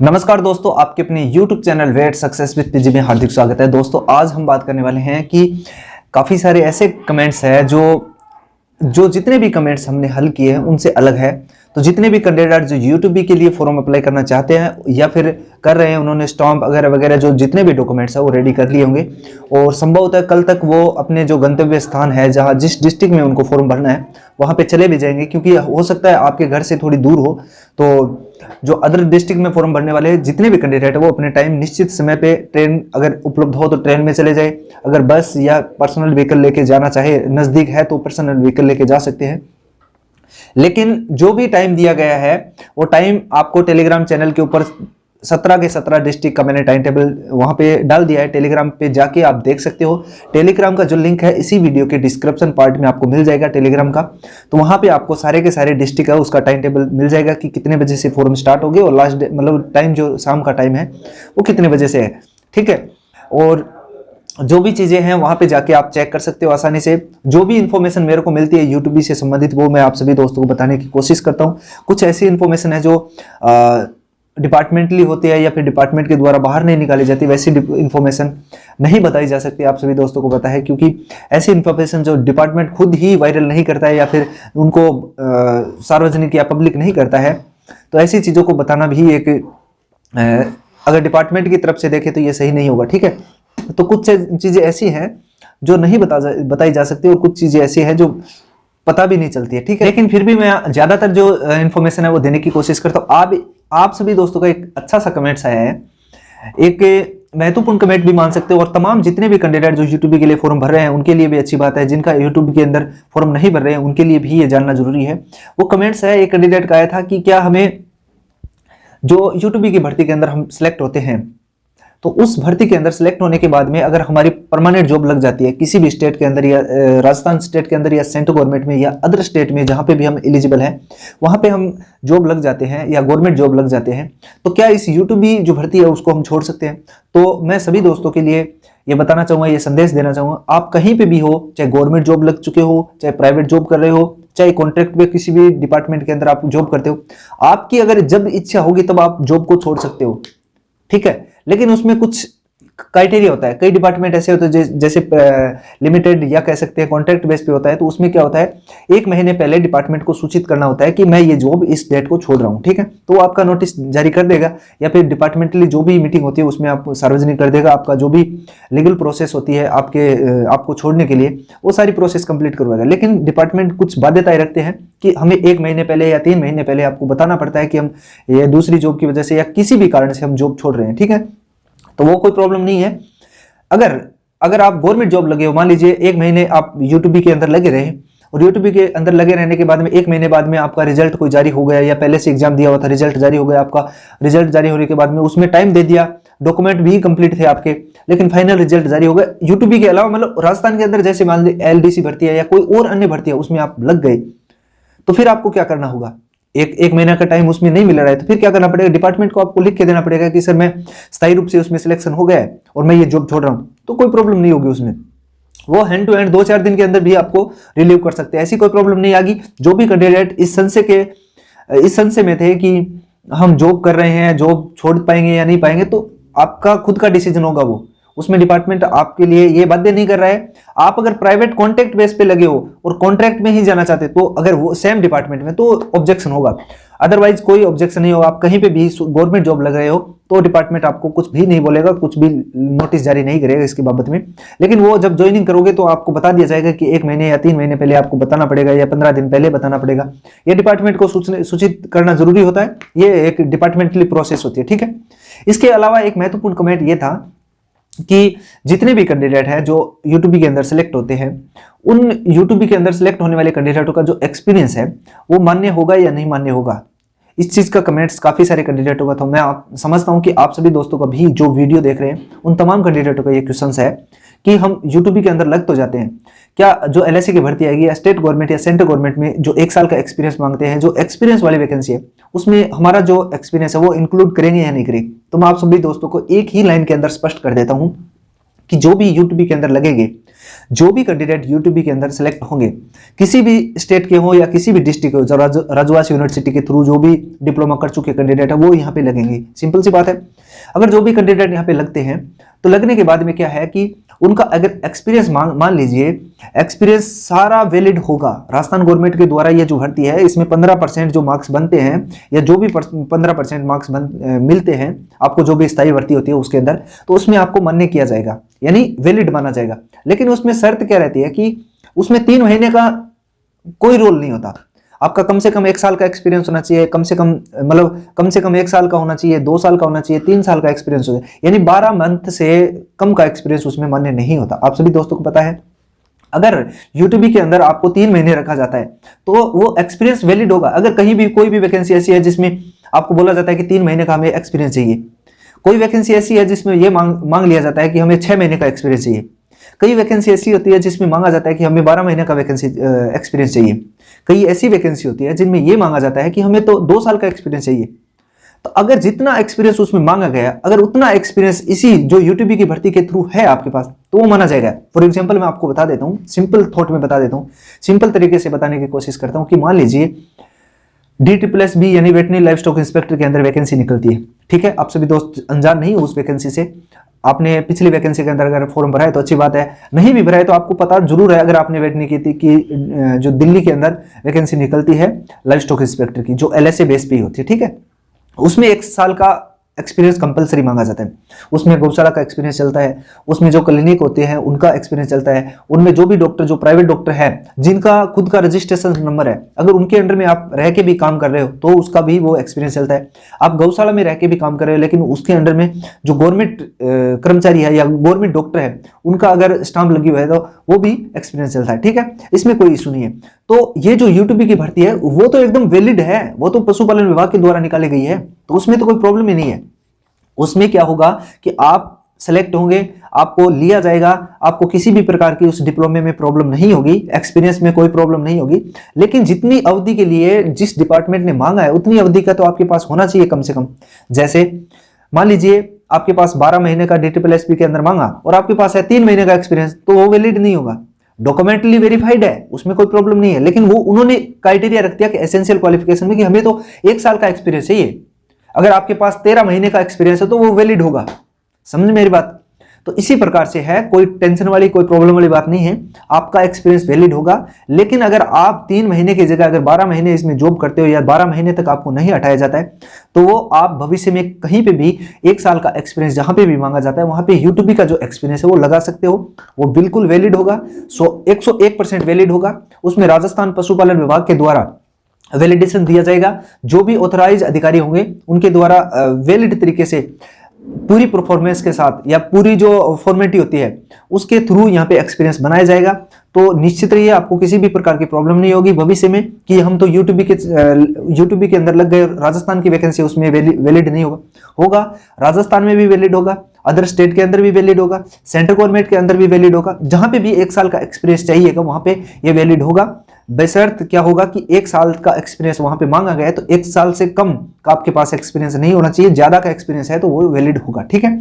नमस्कार दोस्तों, आपके अपने YouTube channel wait success with PG में हार्दिक स्वागत है। दोस्तों आज हम बात करने वाले हैं कि काफ़ी सारे ऐसे कमेंट्स हैं जो जितने भी कमेंट्स हमने हल किए हैं उनसे अलग है। तो जितने भी कैंडिडेट जो यूट्यूबी के लिए फॉर्म अप्लाई करना चाहते हैं या फिर कर रहे हैं, उन्होंने स्टॉम्प वगैरह वगैरह जो जितने भी डॉक्यूमेंट्स है वो रेडी कर लिए होंगे और संभवतः है कल तक वो अपने जो गंतव्य स्थान है, जहां जिस डिस्ट्रिक्ट में उनको फॉर्म भरना है वहां पे चले भी जाएंगे, क्योंकि हो सकता है आपके घर से थोड़ी दूर हो। तो जो अदर डिस्ट्रिक्ट में फॉर्म भरने वाले जितने भी कैंडिडेट है वो अपने टाइम निश्चित समय पे ट्रेन अगर उपलब्ध हो तो ट्रेन में चले जाए, अगर बस या पर्सनल व्हीकल लेके जाना चाहे, नजदीक है तो पर्सनल व्हीकल लेके जा सकते हैं। लेकिन जो भी टाइम दिया गया है वो टाइम आपको टेलीग्राम चैनल के ऊपर 17 के 17 डिस्ट्रिक्ट का मैंने टाइम टेबल वहां पे डाल दिया है। टेलीग्राम पे जाके आप देख सकते हो। टेलीग्राम का जो लिंक है इसी वीडियो के डिस्क्रिप्शन पार्ट में आपको मिल जाएगा टेलीग्राम का। तो वहां पे आपको सारे के सारे डिस्ट्रिक्ट है उसका टाइम टेबल मिल जाएगा कि कितने बजे से फॉर्म स्टार्ट होगी और लास्ट मतलब टाइम जो शाम का टाइम है वो कितने बजे से है। ठीक है, और जो भी चीजें हैं वहां पे जाके आप चेक कर सकते हो आसानी से। जो भी इंफॉर्मेशन मेरे को मिलती है यूट्यूब से संबंधित वो मैं आप सभी दोस्तों को बताने की कोशिश करता हूँ। कुछ ऐसी इंफॉर्मेशन है जो डिपार्टमेंटली होती है या फिर डिपार्टमेंट के द्वारा बाहर नहीं निकाली जाती, वैसी इंफॉर्मेशन नहीं बताई जा सकती। आप सभी दोस्तों को पता है, क्योंकि ऐसी इंफॉर्मेशन जो डिपार्टमेंट खुद ही वायरल नहीं करता है या फिर उनको सार्वजनिक या पब्लिक नहीं करता है, तो ऐसी चीजों को बताना भी एक अगर डिपार्टमेंट की तरफ से देखे तो ये सही नहीं होगा। ठीक है, तो कुछ चीजें ऐसी हैं जो नहीं बताई जा सकती और कुछ चीजें ऐसी हैं जो पता भी नहीं चलती है। ठीक है, लेकिन फिर भी मैं ज्यादातर जो इन्फॉर्मेशन है वो देने की कोशिश करता हूँ। आप सभी दोस्तों का एक अच्छा सा कमेंट्स आया है, एक महत्वपूर्ण कमेंट भी मान सकते हो, और तमाम जितने भी कैंडिडेट जो यूट्यूब के लिए फॉर्म भर रहे हैं उनके लिए भी अच्छी बात है। जिनका यूट्यूब के अंदर फॉर्म नहीं भर रहे हैं उनके लिए भी ये जानना जरूरी है। वो कमेंट्स है, एक कैंडिडेट का आया था कि क्या हमें जो यूट्यूब की भर्ती के अंदर हम सिलेक्ट होते हैं तो उस भर्ती के अंदर सेलेक्ट होने के बाद में अगर हमारी परमानेंट जॉब लग जाती है किसी भी स्टेट के अंदर या राजस्थान स्टेट के अंदर या सेंट्रल गवर्नमेंट में या अदर स्टेट में जहां पे भी हम एलिजिबल हैं वहां पे हम जॉब लग जाते हैं या गवर्नमेंट जॉब लग जाते हैं, तो क्या इस यूट्यूबी जो भर्ती है उसको हम छोड़ सकते हैं? तो मैं सभी दोस्तों के लिए ये बताना चाहूंगा, ये संदेश देना चाहूंगा, आप कहीं पे भी हो, चाहे गवर्नमेंट जॉब लग चुके हो, चाहे प्राइवेट जॉब कर रहे हो, चाहे कॉन्ट्रैक्ट पे किसी भी डिपार्टमेंट के अंदर आप जॉब करते हो, आपकी अगर जब इच्छा होगी तब आप जॉब को छोड़ सकते हो। ठीक है, लेकिन उसमें कुछ क्राइटेरिया होता है। कई डिपार्टमेंट ऐसे होते हैं जैसे लिमिटेड या कह सकते हैं कॉन्ट्रैक्ट बेस पे होता है, तो उसमें क्या होता है 1 महीने पहले डिपार्टमेंट को सूचित करना होता है कि मैं ये जॉब इस डेट को छोड़ रहा हूं। ठीक है, तो वो आपका नोटिस जारी कर देगा या फिर डिपार्टमेंटली जो भी मीटिंग होती है उसमें आप सार्वजनिक कर देगा। आपका जो भी लीगल प्रोसेस होती है आपको छोड़ने के लिए वो सारी प्रोसेस कंप्लीट करवाएगा। लेकिन डिपार्टमेंट कुछ बाध्यताएं रखते हैं कि हमें 1 महीने पहले या 3 महीने पहले आपको बताना पड़ता है कि हम ये दूसरी जॉब की वजह से या किसी भी कारण से हम जॉब छोड़ रहे हैं। ठीक है, तो वो कोई प्रॉब्लम नहीं है। अगर आप गवर्नमेंट जॉब लगे हो, मान लीजिए 1 महीने आप यूट्यूबी के अंदर लगे रहे और यूट्यूबी के अंदर लगे रहने के बाद में 1 महीने बाद में आपका रिजल्ट कोई जारी हो गया या पहले से एग्जाम दिया हुआ था रिजल्ट जारी हो गया, आपका रिजल्ट जारी होने के बाद में उसमें टाइम दे दिया, डॉक्यूमेंट भी कंप्लीट थे आपके, लेकिन फाइनल रिजल्ट जारी हो गया यूट्यूबी के अलावा, मतलब राजस्थान के अंदर जैसे मान लीजिए एलडीसी भर्ती है या कोई और अन्य भर्ती है उसमें आप लग गए, तो फिर आपको क्या करना होगा? एक महीना का टाइम उसमें नहीं मिल रहा है तो फिर क्या करना पड़ेगा? डिपार्टमेंट को आपको लिख के देना पड़ेगा कि सर मैं स्थायी रूप से उसमें सिलेक्शन हो गया है और मैं ये जॉब छोड़ रहा हूं। तो कोई प्रॉब्लम नहीं होगी उसमें, वो हैंड टू हैंड 2-4 दिन के अंदर भी आपको रिलीव कर सकते हैं, ऐसी कोई प्रॉब्लम नहीं आएगी। जो भी कैंडिडेट इस संशय में थे कि हम जॉब कर रहे हैं, जॉब छोड़ पाएंगे या नहीं पाएंगे, तो आपका खुद का डिसीजन होगा वो, उसमें डिपार्टमेंट आपके लिए ये बाध्य नहीं कर रहा है। आप अगर प्राइवेट कॉन्ट्रैक्ट बेस पे लगे हो और कॉन्ट्रैक्ट में ही जाना चाहते तो अगर वो सेम डिपार्टमेंट में तो ऑब्जेक्शन होगा, अदरवाइज कोई ऑब्जेक्शन नहीं होगा। आप कहीं पे भी गवर्नमेंट जॉब लग रहे हो तो डिपार्टमेंट आपको कुछ भी नहीं बोलेगा, कुछ भी नोटिस जारी नहीं करेगा इसके बाबत में। लेकिन वो जब ज्वाइनिंग करोगे तो आपको बता दिया जाएगा कि 1 महीने या 3 महीने पहले आपको बताना पड़ेगा या 15 दिन पहले बताना पड़ेगा। ये डिपार्टमेंट को सूचित करना जरूरी होता है, ये एक डिपार्टमेंटली प्रोसेस होती है। ठीक है, इसके अलावा एक महत्वपूर्ण कमेंट ये था कि जितने भी कैंडिडेट हैं जो यूट्यूबी के अंदर सेलेक्ट होते हैं, उन यूट्यूबी के अंदर सेलेक्ट होने वाले कैंडिडेटों का जो एक्सपीरियंस है वो मान्य होगा या नहीं मान्य होगा, इस चीज का कमेंट्स काफी सारे कैंडिडेटों का। तो मैं समझता हूं कि आप सभी दोस्तों का भी जो वीडियो देख रहे हैं उन तमाम कैंडिडेटों का ये क्वेश्चन है कि हम यूट्यूबी के अंदर लग तो जाते हैं, क्या जो एलएससी की भर्ती आएगी या स्टेट गवर्नमेंट या सेंट्रल गवर्नमेंट में जो 1 साल का एक्सपीरियंस मांगते हैं, जो एक्सपीरियंस वाली वैकेंसी है उसमें हमारा जो एक्सपीरियंस है वो इंक्लूड करेंगे या नहीं करेंगे? तो मैं आप सभी दोस्तों को एक ही लाइन के अंदर स्पष्ट कर देता हूं कि जो भी यूट्यूबी के अंदर लगेंगे जो भी कैंडिडेट यूटीबी के अंदर सेलेक्ट होंगे, किसी भी स्टेट के हो या किसी भी डिस्ट्रिक्ट हो, राजवासी यूनिवर्सिटी के थ्रू जो भी डिप्लोमा कर चुके कैंडिडेट है वो यहाँ पे लगेंगे। सिंपल सी बात है। अगर जो भी कैंडिडेट यहाँ पे लगते हैं तो लगने के बाद में क्या है कि उनका अगर एक्सपीरियंस मान लीजिए एक्सपीरियंस सारा वैलिड होगा। राजस्थान गवर्नमेंट के द्वारा ये जो भर्ती है इसमें 15% जो मार्क्स बनते हैं या जो भी 15% मार्क्स मिलते हैं आपको, जो भी स्थायी भर्ती होती है उसके अंदर, तो उसमें आपको मान्य किया जाएगा, यानी वैलिड माना जाएगा। लेकिन उसमें शर्त क्या रहती है कि उसमें 3 महीने का कोई रोल नहीं होता। आपका कम से कम 1 साल का एक्सपीरियंस होना चाहिए, कम से कम 1 साल का होना चाहिए, 2 साल का होना चाहिए, 3 साल का एक्सपीरियंस हो जाए, यानी 12 मंथ से कम का एक्सपीरियंस उसमें मान्य नहीं होता। आप सभी दोस्तों को पता है। अगर यूटीबी के अंदर आपको 3 महीने रखा जाता है तो वो एक्सपीरियंस वैलिड होगा। अगर कहीं भी कोई भी वैकेंसी ऐसी है जिसमें आपको बोला जाता है कि 3 महीने का हमें एक्सपीरियंस चाहिए, कोई वैकेंसी ऐसी है जिसमें यह मांग लिया जाता है कि हमें 6 महीने का एक्सपीरियंस चाहिए, कई वैकेंसी ऐसी होती है जिसमें मांगा जाता है कि हमें 12 महीने का वैकेंसी एक्सपीरियंस चाहिए, कई ऐसी वैकेंसी होती है जिनमें यह मांगा जाता है कि हमें तो 2 साल का एक्सपीरियंस चाहिए। तो अगर जितना एक्सपीरियंस उसमें मांगा गया, अगर उतना एक्सपीरियंस इसी जो यूटीबी की भर्ती के थ्रू है आपके पास, तो वो माना जाएगा। फॉर एग्जांपल मैं आपको बता देता हूं, सिंपल थॉट में बता देता हूं, सिंपल तरीके से बताने की कोशिश करता हूं कि मान लीजिए DSSB यानी वेटरनरी लाइफ स्टॉक इंस्पेक्टर के अंदर वैकेंसी निकलती है। ठीक है, आप सभी दोस्त अनजान नहीं हो उस वैकेंसी से। आपने पिछली वैकेंसी के अंदर अगर फॉर्म भरा है तो अच्छी बात है, नहीं भी भरा है तो आपको पता जरूर है, अगर आपने वेट नहीं की थी, कि जो दिल्ली के अंदर वैकेंसी निकलती है लाइफ स्टॉक इंस्पेक्टर की, जो LSA बेस पे होती है। ठीक है, उसमें 1 साल का एक्सपीरियंस कंपलसरी मांगा जाता है। उसमें गौशाला का एक्सपीरियंस चलता है, उसमें जो क्लिनिक होते हैं उनका एक्सपीरियंस चलता है, उनमें जो भी डॉक्टर, जो प्राइवेट डॉक्टर है जिनका खुद का रजिस्ट्रेशन नंबर है, अगर उनके अंडर में आप रह के भी काम कर रहे हो तो उसका भी वो एक्सपीरियंस चलता है। आप गौशाला में रह के भी काम कर रहे हो लेकिन उसके अंडर में जो गवर्नमेंट कर्मचारी है या गवर्नमेंट डॉक्टर है उनका अगर स्टाम्प लगी हुई है तो वो भी एक्सपीरियंस चलता है। ठीक है, इसमें कोई इशू नहीं है। तो ये जो यूटीबी की भर्ती है वो तो एकदम वैलिड है, वो तो पशुपालन विभाग के द्वारा निकाली गई है, तो उसमें तो कोई प्रॉब्लम ही नहीं है। उसमें क्या होगा कि आप सेलेक्ट होंगे, आपको लिया जाएगा, आपको किसी भी प्रकार की उस डिप्लोमे में प्रॉब्लम नहीं होगी, एक्सपीरियंस में कोई प्रॉब्लम नहीं होगी। लेकिन जितनी अवधि के लिए जिस डिपार्टमेंट ने मांगा है उतनी अवधि का तो आपके पास होना चाहिए कम से कम। जैसे मान लीजिए आपके पास 12 महीने का DSSB के अंदर मांगा और आपके पास है 3 महीने का एक्सपीरियंस, तो वो वैलिड नहीं होगा। डॉक्यूमेंटली वेरीफाइड है, उसमें कोई प्रॉब्लम नहीं है, लेकिन वो उन्होंने क्राइटेरिया रख दिया कि एसेंशियल क्वालिफिकेशन में कि हमें तो 1 साल का एक्सपीरियंस चाहिए। अगर आपके पास 13 महीने का एक्सपीरियंस है तो वो वैलिड होगा। समझ मेरी बात? तो इसी प्रकार से है, कोई टेंशन वाली, कोई प्रॉब्लम वाली बात नहीं है, आपका एक्सपीरियंस वैलिड होगा। लेकिन अगर आप 3 महीने की जगह अगर 12 महीने इसमें जॉब करते हो या 12 महीने तक आपको नहीं हटाया जाता है तो वो आप भविष्य में कहीं पे भी 1 साल का एक्सपीरियंस जहां पे भी मांगा जाता है वहां पे यूटीबी का जो एक्सपीरियंस है वो लगा सकते हो, वो बिल्कुल वैलिड होगा, 101% वैलिड होगा। उसमें राजस्थान पशुपालन विभाग के द्वारा वैलिडेशन दिया जाएगा, जो भी ऑथराइज अधिकारी होंगे उनके द्वारा वैलिड तरीके से पूरी परफॉर्मेंस के साथ या पूरी जो फॉर्मेलिटी होती है उसके थ्रू यहाँ पे एक्सपीरियंस बनाया जाएगा। तो निश्चित रहिए आपको किसी भी प्रकार की प्रॉब्लम नहीं होगी भविष्य में कि हम तो यूटीबी के अंदर लग गए, राजस्थान की वैकेंसी उसमें वैलिड नहीं होगा, राजस्थान में भी वैलिड होगा, अदर स्टेट के अंदर भी वैलिड होगा, सेंट्रल गवर्नमेंट के अंदर भी वैलिड होगा, जहां पे भी 1 साल का एक्सपीरियंस चाहिएगा वहां पे ये वैलिड होगा। बशर्त क्या होगा कि 1 साल का एक्सपीरियंस वहां पे मांगा गया है तो 1 साल से कम का आपके पास एक्सपीरियंस नहीं होना चाहिए, ज्यादा का एक्सपीरियंस है तो वो वैलिड होगा। ठीक है,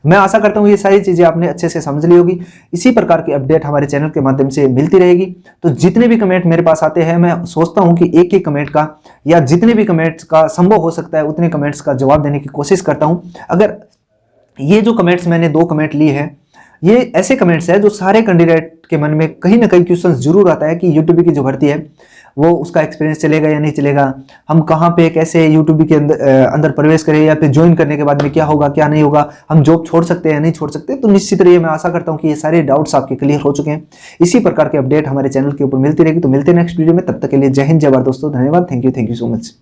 मैं आशा करता हूं ये सारी चीजें आपने अच्छे से समझ ली होगी। इसी प्रकार की अपडेट हमारे चैनल के माध्यम से मिलती रहेगी। तो जितने भी कमेंट मेरे पास आते हैं मैं सोचता हूं कि एक ही कमेंट का या जितने भी कमेंट्स का संभव हो सकता है उतने कमेंट्स का जवाब देने की कोशिश करता हूं। अगर ये जो कमेंट्स मैंने 2 कमेंट लिए हैं ये ऐसे कमेंट्स है जो सारे कैंडिडेट के मन में कहीं ना कहीं क्वेश्चन जरूर आता है कि यूटीबी की जो भर्ती है वो उसका एक्सपीरियंस चलेगा या नहीं चलेगा, हम कहाँ पे कैसे यूटीबी के अंदर प्रवेश करें, या फिर ज्वाइन करने के बाद में क्या होगा क्या नहीं होगा, हम जॉब छोड़ सकते हैं या नहीं छोड़ सकते। तो निश्चित रहिए, मैं आशा करता हूँ कि ये सारे डाउट्स आपके क्लियर हो चुके हैं। इसी प्रकार के अपडेट हमारे चैनल के ऊपर मिलती रहेगी। तो मिलते हैं नेक्स्ट वीडियो में, तब तक के लिए जय हिंद जय भारत दोस्तों, धन्यवाद, थैंक यू सो मच।